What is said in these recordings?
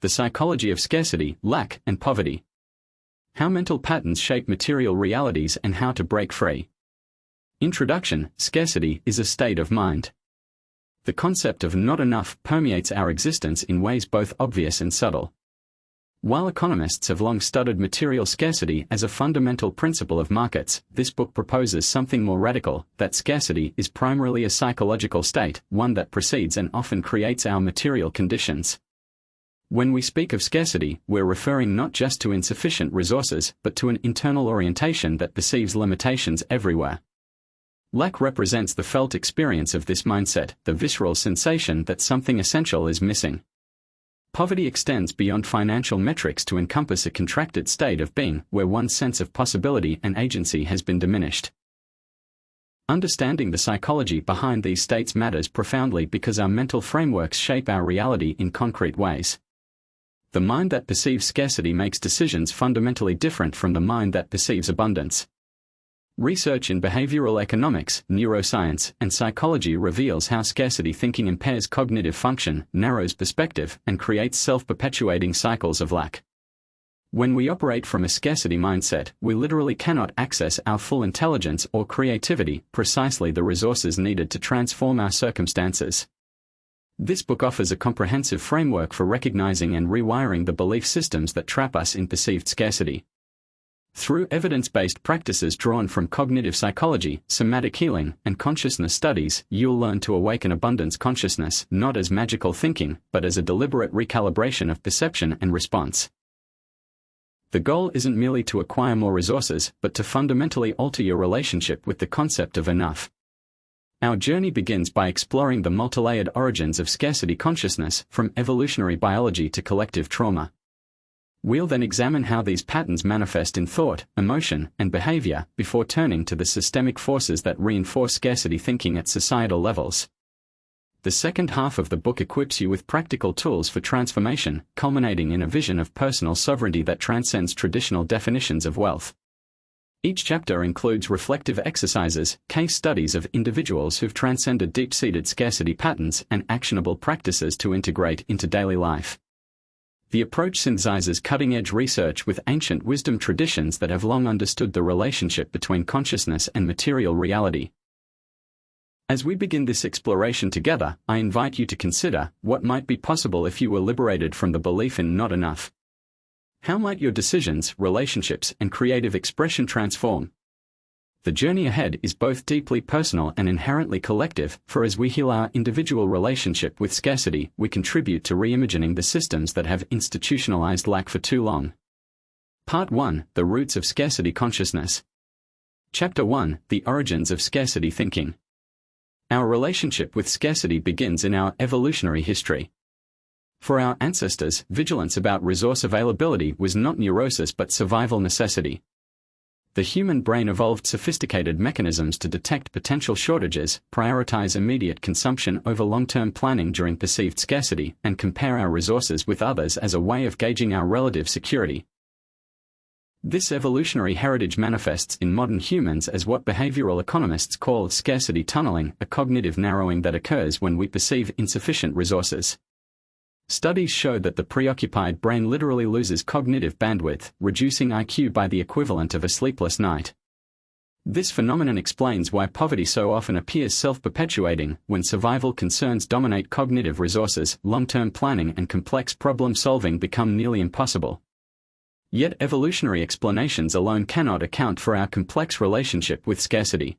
The psychology of scarcity, lack, and poverty. How mental patterns shape material realities and how to break free. Introduction. Scarcity is a state of mind. The concept of not enough permeates our existence in ways both obvious and subtle. While economists have long studied material scarcity as a fundamental principle of markets, this book proposes something more radical, that scarcity is primarily a psychological state, one that precedes and often creates our material conditions. When we speak of scarcity, we're referring not just to insufficient resources, but to an internal orientation that perceives limitations everywhere. Lack represents the felt experience of this mindset, the visceral sensation that something essential is missing. Poverty extends beyond financial metrics to encompass a contracted state of being, where one's sense of possibility and agency has been diminished. Understanding the psychology behind these states matters profoundly because our mental frameworks shape our reality in concrete ways. The mind that perceives scarcity makes decisions fundamentally different from the mind that perceives abundance. Research in behavioral economics, neuroscience, and psychology reveals how scarcity thinking impairs cognitive function, narrows perspective, and creates self-perpetuating cycles of lack. When we operate from a scarcity mindset, we literally cannot access our full intelligence or creativity, precisely the resources needed to transform our circumstances. This book offers a comprehensive framework for recognizing and rewiring the belief systems that trap us in perceived scarcity. Through evidence-based practices drawn from cognitive psychology, somatic healing, and consciousness studies, you'll learn to awaken abundance consciousness not as magical thinking, but as a deliberate recalibration of perception and response. The goal isn't merely to acquire more resources, but to fundamentally alter your relationship with the concept of enough. Our journey begins by exploring the multilayered origins of scarcity consciousness, from evolutionary biology to collective trauma. We'll then examine how these patterns manifest in thought, emotion, and behavior, before turning to the systemic forces that reinforce scarcity thinking at societal levels. The second half of the book equips you with practical tools for transformation, culminating in a vision of personal sovereignty that transcends traditional definitions of wealth. Each chapter includes reflective exercises, case studies of individuals who've transcended deep-seated scarcity patterns, and actionable practices to integrate into daily life. The approach synthesizes cutting-edge research with ancient wisdom traditions that have long understood the relationship between consciousness and material reality. As we begin this exploration together, I invite you to consider what might be possible if you were liberated from the belief in not enough. How might your decisions, relationships, and creative expression transform? The journey ahead is both deeply personal and inherently collective, for as we heal our individual relationship with scarcity, we contribute to reimagining the systems that have institutionalized lack for too long. Part 1: The Roots of Scarcity Consciousness. Chapter 1: The Origins of Scarcity Thinking. Our relationship with scarcity begins in our evolutionary history. For our ancestors, vigilance about resource availability was not neurosis but survival necessity. The human brain evolved sophisticated mechanisms to detect potential shortages, prioritize immediate consumption over long-term planning during perceived scarcity, and compare our resources with others as a way of gauging our relative security. This evolutionary heritage manifests in modern humans as what behavioral economists call scarcity tunneling, a cognitive narrowing that occurs when we perceive insufficient resources. Studies show that the preoccupied brain literally loses cognitive bandwidth, reducing IQ by the equivalent of a sleepless night. This phenomenon explains why poverty so often appears self-perpetuating. When survival concerns dominate cognitive resources, long-term planning and complex problem-solving become nearly impossible. Yet evolutionary explanations alone cannot account for our complex relationship with scarcity.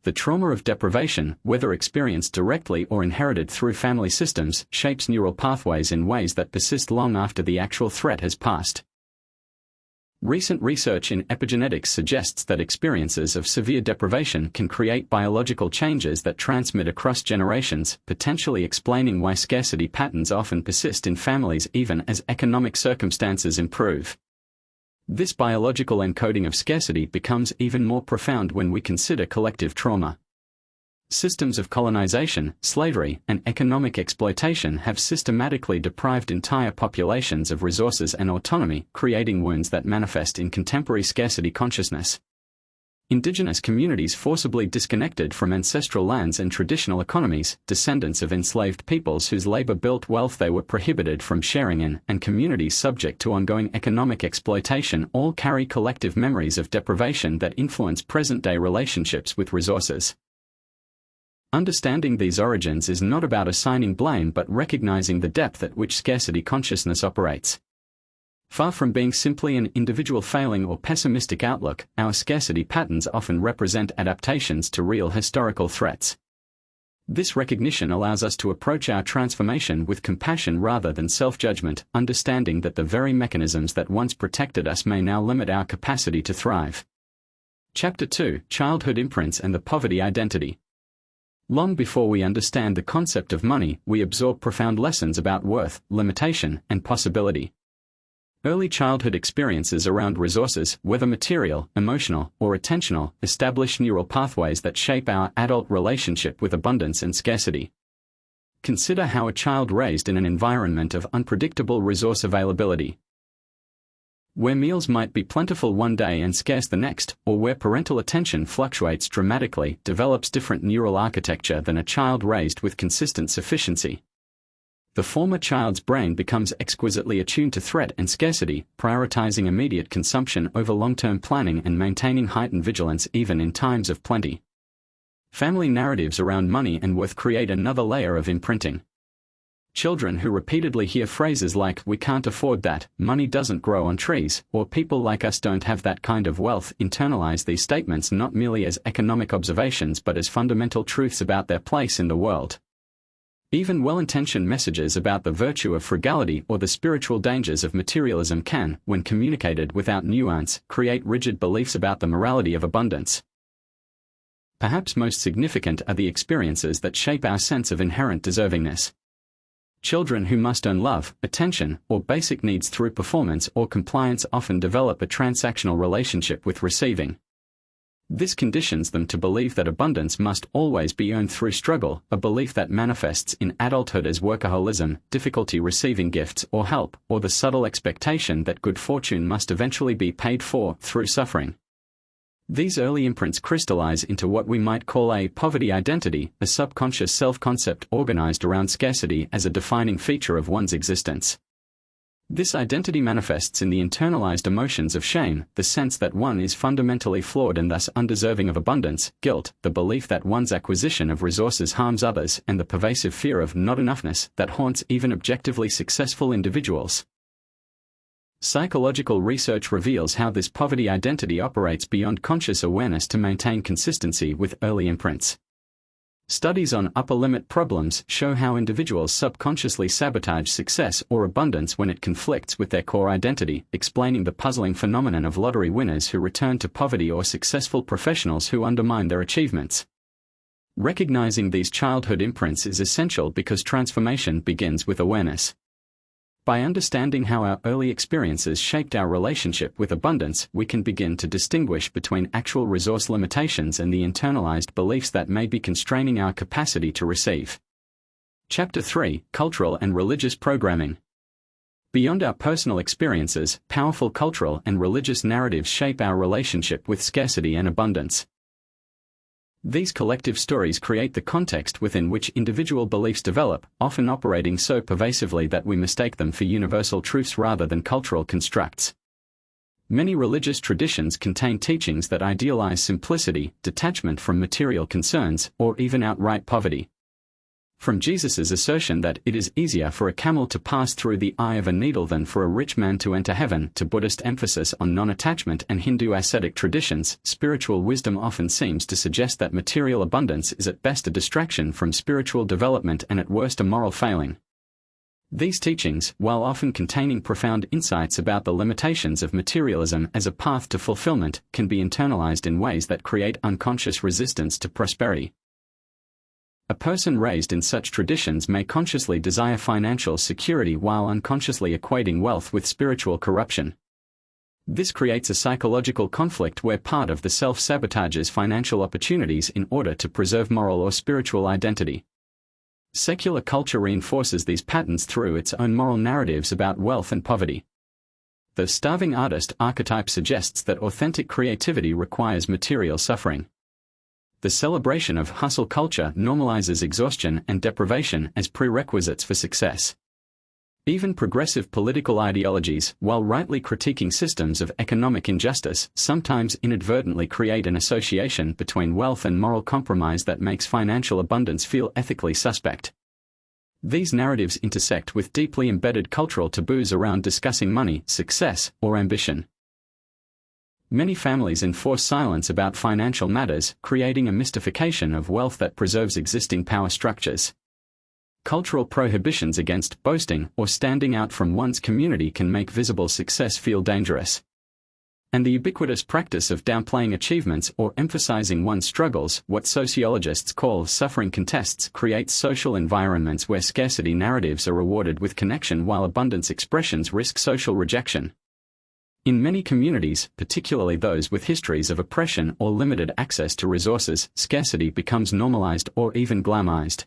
The trauma of deprivation, whether experienced directly or inherited through family systems, shapes neural pathways in ways that persist long after the actual threat has passed. Recent research in epigenetics suggests that experiences of severe deprivation can create biological changes that transmit across generations, potentially explaining why scarcity patterns often persist in families even as economic circumstances improve. This biological encoding of scarcity becomes even more profound when we consider collective trauma. Systems of colonization, slavery, and economic exploitation have systematically deprived entire populations of resources and autonomy, creating wounds that manifest in contemporary scarcity consciousness. Indigenous communities forcibly disconnected from ancestral lands and traditional economies, descendants of enslaved peoples whose labor built wealth they were prohibited from sharing in, and communities subject to ongoing economic exploitation all carry collective memories of deprivation that influence present-day relationships with resources. Understanding these origins is not about assigning blame but recognizing the depth at which scarcity consciousness operates. Far from being simply an individual failing or pessimistic outlook, our scarcity patterns often represent adaptations to real historical threats. This recognition allows us to approach our transformation with compassion rather than self-judgment, understanding that the very mechanisms that once protected us may now limit our capacity to thrive. Chapter 2: Childhood Imprints and the Poverty Identity. Long before we understand the concept of money, we absorb profound lessons about worth, limitation, and possibility. Early childhood experiences around resources, whether material, emotional, or attentional, establish neural pathways that shape our adult relationship with abundance and scarcity. Consider how a child raised in an environment of unpredictable resource availability, where meals might be plentiful one day and scarce the next, or where parental attention fluctuates dramatically, develops different neural architecture than a child raised with consistent sufficiency. The former child's brain becomes exquisitely attuned to threat and scarcity, prioritizing immediate consumption over long-term planning and maintaining heightened vigilance even in times of plenty. Family narratives around money and worth create another layer of imprinting. Children who repeatedly hear phrases like, "We can't afford that," "Money doesn't grow on trees," or "People like us don't have that kind of wealth," internalize these statements not merely as economic observations but as fundamental truths about their place in the world. Even well-intentioned messages about the virtue of frugality or the spiritual dangers of materialism can, when communicated without nuance, create rigid beliefs about the morality of abundance. Perhaps most significant are the experiences that shape our sense of inherent deservingness. Children who must earn love, attention, or basic needs through performance or compliance often develop a transactional relationship with receiving. This conditions them to believe that abundance must always be earned through struggle, a belief that manifests in adulthood as workaholism, difficulty receiving gifts or help, or the subtle expectation that good fortune must eventually be paid for through suffering. These early imprints crystallize into what we might call a poverty identity, a subconscious self-concept organized around scarcity as a defining feature of one's existence. This identity manifests in the internalized emotions of shame, the sense that one is fundamentally flawed and thus undeserving of abundance, guilt, the belief that one's acquisition of resources harms others, and the pervasive fear of not-enoughness that haunts even objectively successful individuals. Psychological research reveals how this poverty identity operates beyond conscious awareness to maintain consistency with early imprints. Studies on upper-limit problems show how individuals subconsciously sabotage success or abundance when it conflicts with their core identity, explaining the puzzling phenomenon of lottery winners who return to poverty or successful professionals who undermine their achievements. Recognizing these childhood imprints is essential because transformation begins with awareness. By understanding how our early experiences shaped our relationship with abundance, we can begin to distinguish between actual resource limitations and the internalized beliefs that may be constraining our capacity to receive. Chapter 3: Cultural and Religious Programming. Beyond our personal experiences, powerful cultural and religious narratives shape our relationship with scarcity and abundance. These collective stories create the context within which individual beliefs develop, often operating so pervasively that we mistake them for universal truths rather than cultural constructs. Many religious traditions contain teachings that idealize simplicity, detachment from material concerns, or even outright poverty. From Jesus' assertion that it is easier for a camel to pass through the eye of a needle than for a rich man to enter heaven, to Buddhist emphasis on non-attachment and Hindu ascetic traditions, spiritual wisdom often seems to suggest that material abundance is at best a distraction from spiritual development and at worst a moral failing. These teachings, while often containing profound insights about the limitations of materialism as a path to fulfillment, can be internalized in ways that create unconscious resistance to prosperity. A person raised in such traditions may consciously desire financial security while unconsciously equating wealth with spiritual corruption. This creates a psychological conflict where part of the self sabotages financial opportunities in order to preserve moral or spiritual identity. Secular culture reinforces these patterns through its own moral narratives about wealth and poverty. The starving artist archetype suggests that authentic creativity requires material suffering. The celebration of hustle culture normalizes exhaustion and deprivation as prerequisites for success. Even progressive political ideologies, while rightly critiquing systems of economic injustice, sometimes inadvertently create an association between wealth and moral compromise that makes financial abundance feel ethically suspect. These narratives intersect with deeply embedded cultural taboos around discussing money, success, or ambition. Many families enforce silence about financial matters, creating a mystification of wealth that preserves existing power structures. Cultural prohibitions against boasting or standing out from one's community can make visible success feel dangerous. And the ubiquitous practice of downplaying achievements or emphasizing one's struggles, what sociologists call suffering contests, creates social environments where scarcity narratives are rewarded with connection while abundance expressions risk social rejection. In many communities, particularly those with histories of oppression or limited access to resources, scarcity becomes normalized or even glamorized.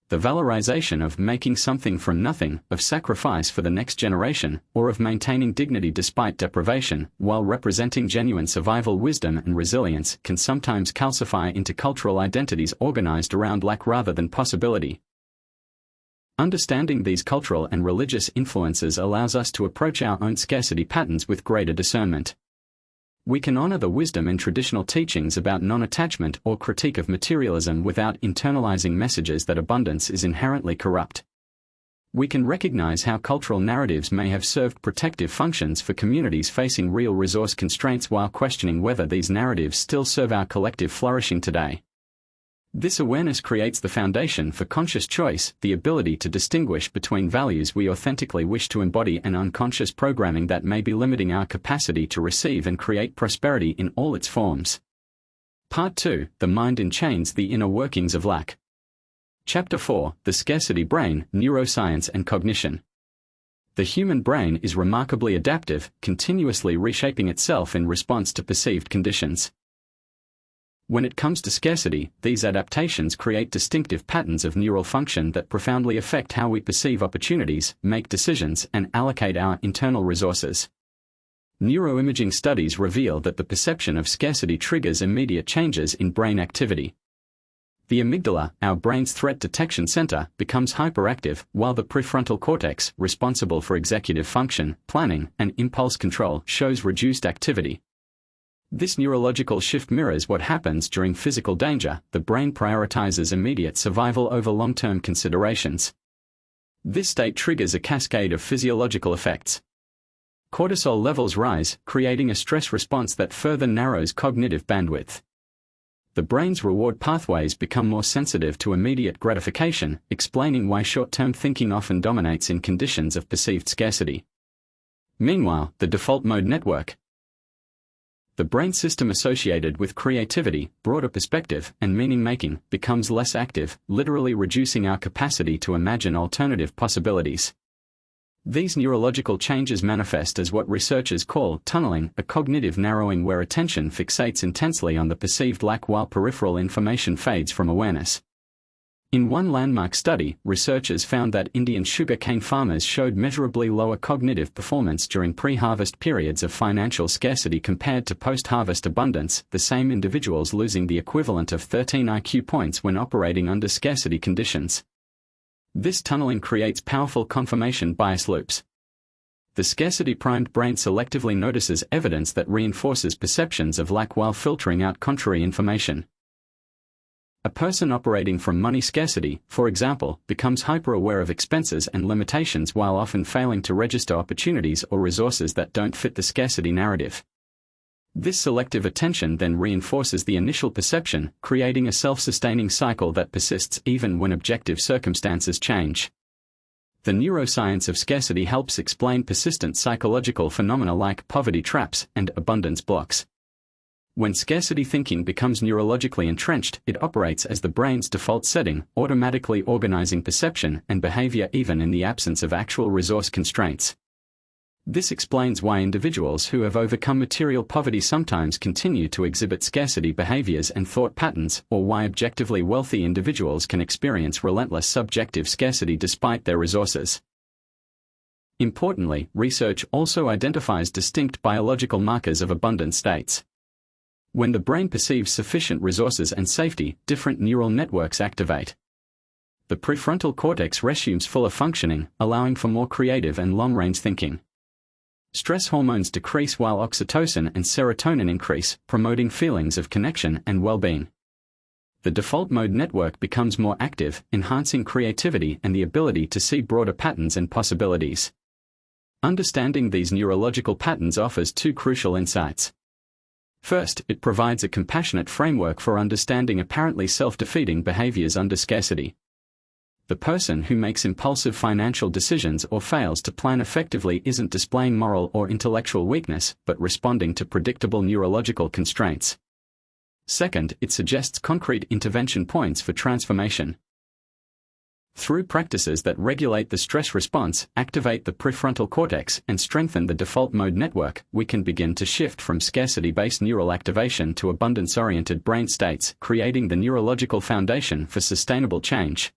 The valorization of making something from nothing, of sacrifice for the next generation, or of maintaining dignity despite deprivation, while representing genuine survival wisdom and resilience, can sometimes calcify into cultural identities organized around lack rather than possibility. Understanding these cultural and religious influences allows us to approach our own scarcity patterns with greater discernment. We can honor the wisdom in traditional teachings about non-attachment or critique of materialism without internalizing messages that abundance is inherently corrupt. We can recognize how cultural narratives may have served protective functions for communities facing real resource constraints while questioning whether these narratives still serve our collective flourishing today. This awareness creates the foundation for conscious choice, the ability to distinguish between values we authentically wish to embody and unconscious programming that may be limiting our capacity to receive and create prosperity in all its forms. Part 2: The Mind in Chains, the Inner Workings of Lack. Chapter 4: The Scarcity Brain, Neuroscience and Cognition. The human brain is remarkably adaptive, continuously reshaping itself in response to perceived conditions. When it comes to scarcity, these adaptations create distinctive patterns of neural function that profoundly affect how we perceive opportunities, make decisions, and allocate our internal resources. Neuroimaging studies reveal that the perception of scarcity triggers immediate changes in brain activity. The amygdala, our brain's threat detection center, becomes hyperactive, while the prefrontal cortex, responsible for executive function, planning, and impulse control, shows reduced activity. This neurological shift mirrors what happens during physical danger. The brain prioritizes immediate survival over long-term considerations. This state triggers a cascade of physiological effects. Cortisol levels rise, creating a stress response that further narrows cognitive bandwidth. The brain's reward pathways become more sensitive to immediate gratification, explaining why short-term thinking often dominates in conditions of perceived scarcity. Meanwhile, the default mode network, the brain system associated with creativity, broader perspective, and meaning-making, becomes less active, literally reducing our capacity to imagine alternative possibilities. These neurological changes manifest as what researchers call tunneling, a cognitive narrowing where attention fixates intensely on the perceived lack while peripheral information fades from awareness. In one landmark study, researchers found that Indian sugar cane farmers showed measurably lower cognitive performance during pre-harvest periods of financial scarcity compared to post-harvest abundance, the same individuals losing the equivalent of 13 IQ points when operating under scarcity conditions. This tunneling creates powerful confirmation bias loops. The scarcity-primed brain selectively notices evidence that reinforces perceptions of lack while filtering out contrary information. A person operating from money scarcity, for example, becomes hyper-aware of expenses and limitations while often failing to register opportunities or resources that don't fit the scarcity narrative. This selective attention then reinforces the initial perception, creating a self-sustaining cycle that persists even when objective circumstances change. The neuroscience of scarcity helps explain persistent psychological phenomena like poverty traps and abundance blocks. When scarcity thinking becomes neurologically entrenched, it operates as the brain's default setting, automatically organizing perception and behavior even in the absence of actual resource constraints. This explains why individuals who have overcome material poverty sometimes continue to exhibit scarcity behaviors and thought patterns, or why objectively wealthy individuals can experience relentless subjective scarcity despite their resources. Importantly, research also identifies distinct biological markers of abundant states. When the brain perceives sufficient resources and safety, different neural networks activate. The prefrontal cortex resumes fuller functioning, allowing for more creative and long-range thinking. Stress hormones decrease while oxytocin and serotonin increase, promoting feelings of connection and well-being. The default mode network becomes more active, enhancing creativity and the ability to see broader patterns and possibilities. Understanding these neurological patterns offers two crucial insights. First, it provides a compassionate framework for understanding apparently self-defeating behaviors under scarcity. The person who makes impulsive financial decisions or fails to plan effectively isn't displaying moral or intellectual weakness, but responding to predictable neurological constraints. Second, it suggests concrete intervention points for transformation. Through practices that regulate the stress response, activate the prefrontal cortex, and strengthen the default mode network, we can begin to shift from scarcity-based neural activation to abundance-oriented brain states, creating the neurological foundation for sustainable change.